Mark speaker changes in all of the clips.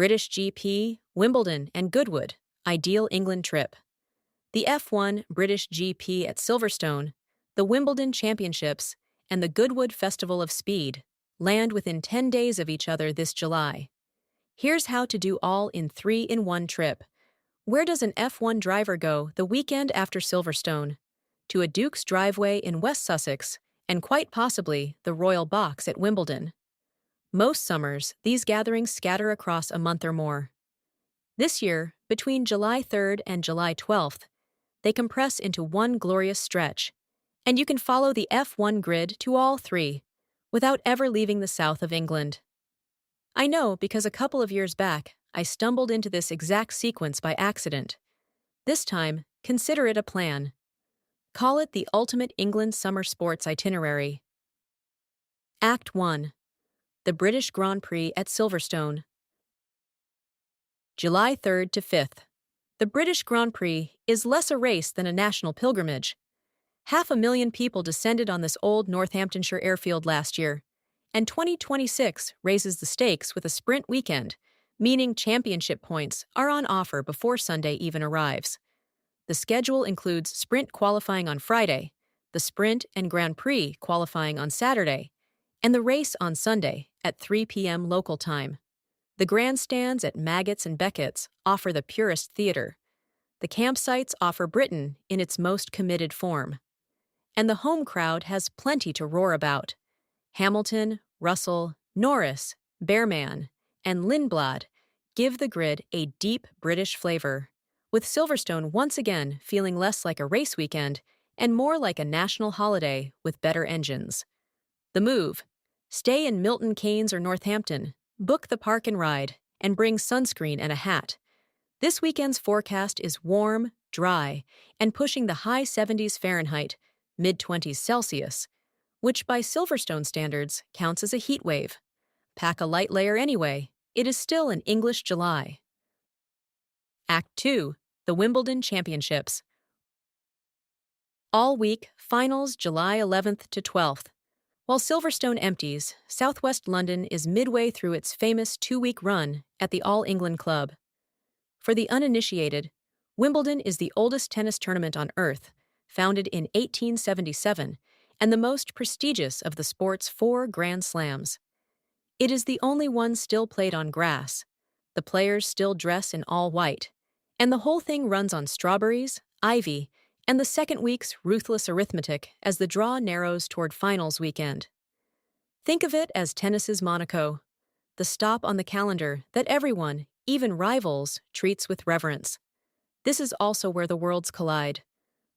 Speaker 1: British GP, Wimbledon, and Goodwood, ideal England trip. The F1 British GP at Silverstone, the Wimbledon Championships, and the Goodwood Festival of Speed land within 10 days of each other this July. Here's how to do all in 3-in-1 trip. Where does an F1 driver go the weekend after Silverstone? To a Duke's driveway in West Sussex, and quite possibly the Royal Box at Wimbledon. Most summers, these gatherings scatter across a month or more. This year, between July 3rd and July 12th, they compress into one glorious stretch, and you can follow the F1 grid to all three, without ever leaving the south of England. I know because a couple of years back, I stumbled into this exact sequence by accident. This time, consider it a plan. Call it the ultimate England summer sports itinerary. Act 1. The British Grand Prix at Silverstone. July 3rd to 5th. The British Grand Prix is less a race than a national pilgrimage. 500,000 people descended on this old Northamptonshire airfield last year, and 2026 raises the stakes with a sprint weekend, meaning championship points are on offer before Sunday even arrives. The schedule includes sprint qualifying on Friday, the sprint and Grand Prix qualifying on Saturday, and the race on Sunday at 3 p.m. local time. The grandstands at Maggots and Beckett's offer the purest theater. The campsites offer Britain in its most committed form. And the home crowd has plenty to roar about. Hamilton, Russell, Norris, Bearman, and Lindblad give the grid a deep British flavor, with Silverstone once again feeling less like a race weekend and more like a national holiday with better engines. The move: stay in Milton Keynes or Northampton, book the park and ride, and bring sunscreen and a hat. This weekend's forecast is warm, dry, and pushing the high 70s Fahrenheit, mid-20s Celsius, which by Silverstone standards counts as a heat wave. Pack a light layer anyway, it is still an English July. Act 2. The Wimbledon Championships. All week, finals July 11th to 12th. While Silverstone empties, Southwest London is midway through its famous 2-week run at the All England Club. For the uninitiated, Wimbledon is the oldest tennis tournament on Earth, founded in 1877, and the most prestigious of the sport's 4 Grand Slams. It is the only one still played on grass. The players still dress in all white, and the whole thing runs on strawberries, ivy, and the second week's ruthless arithmetic as the draw narrows toward finals weekend. Think of it as tennis's Monaco, the stop on the calendar that everyone, even rivals, treats with reverence. This is also where the worlds collide.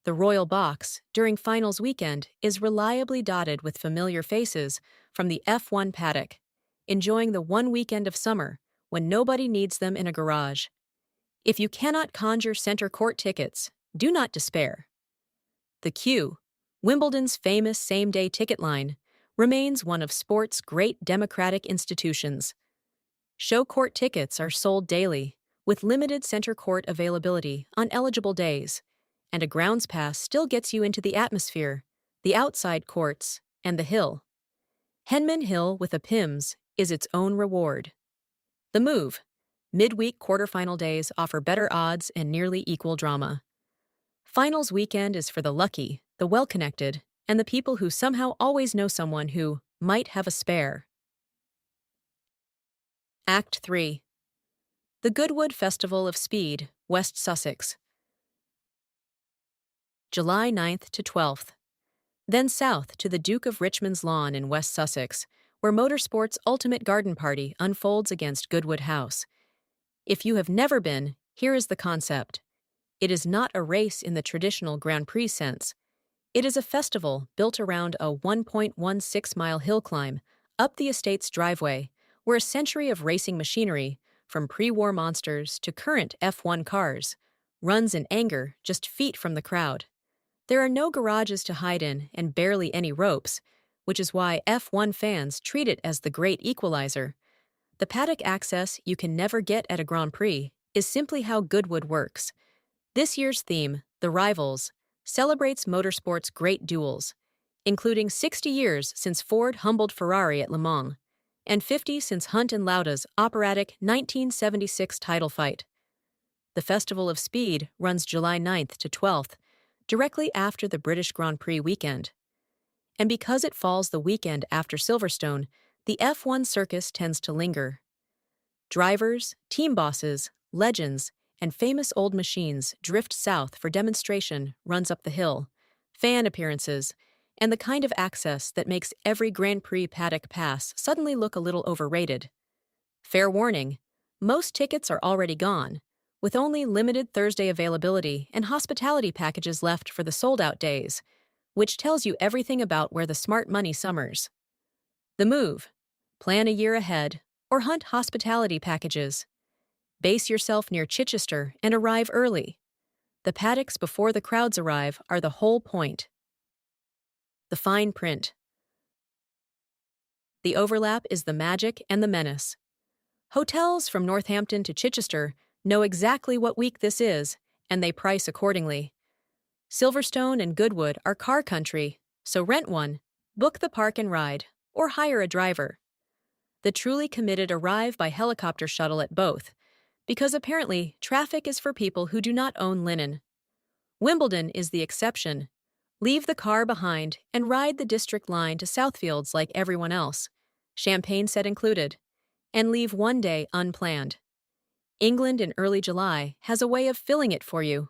Speaker 1: The Royal Box, during finals weekend, is reliably dotted with familiar faces from the F1 paddock, enjoying the one weekend of summer when nobody needs them in a garage. If you cannot conjure center court tickets, do not despair. The queue, Wimbledon's famous same-day ticket line, remains one of sport's great democratic institutions. Show court tickets are sold daily, with limited center court availability on eligible days, and a grounds pass still gets you into the atmosphere, the outside courts, and the hill. Henman Hill with a PIMS is its own reward. The move: midweek quarterfinal days offer better odds and nearly equal drama. Finals weekend is for the lucky, the well-connected, and the people who somehow always know someone who might have a spare. Act 3. The Goodwood Festival of Speed, West Sussex. July 9th to 12th. Then south to the Duke of Richmond's lawn in West Sussex, where motorsport's ultimate garden party unfolds against Goodwood House. If you have never been, here is the concept. It is not a race in the traditional Grand Prix sense. It is a festival built around a 1.16-mile hill climb up the estate's driveway, where a century of racing machinery, from pre-war monsters to current F1 cars, runs in anger just feet from the crowd. There are no garages to hide in and barely any ropes, which is why F1 fans treat it as the great equalizer. The paddock access you can never get at a Grand Prix is simply how Goodwood works. This year's theme, The Rivals, celebrates motorsport's great duels, including 60 years since Ford humbled Ferrari at Le Mans, and 50 since Hunt and Lauda's operatic 1976 title fight. The Festival of Speed runs July 9th to 12th, directly after the British Grand Prix weekend. And because it falls the weekend after Silverstone, the F1 circus tends to linger. Drivers, team bosses, legends, and famous old machines drift south for demonstration runs up the hill, fan appearances, and the kind of access that makes every Grand Prix paddock pass suddenly look a little overrated. Fair warning, most tickets are already gone, with only limited Thursday availability and hospitality packages left for the sold-out days, which tells you everything about where the smart money summers. The move: plan a year ahead or hunt hospitality packages. Base yourself near Chichester and arrive early. The paddocks before the crowds arrive are the whole point. The fine print. The overlap is the magic and the menace. Hotels from Northampton to Chichester know exactly what week this is, and they price accordingly. Silverstone and Goodwood are car country, so rent one, book the park and ride, or hire a driver. The truly committed arrive by helicopter shuttle at both, because apparently traffic is for people who do not own linen. Wimbledon is the exception. Leave the car behind and ride the district line to Southfields like everyone else, champagne set included, and leave one day unplanned. England in early July has a way of filling it for you.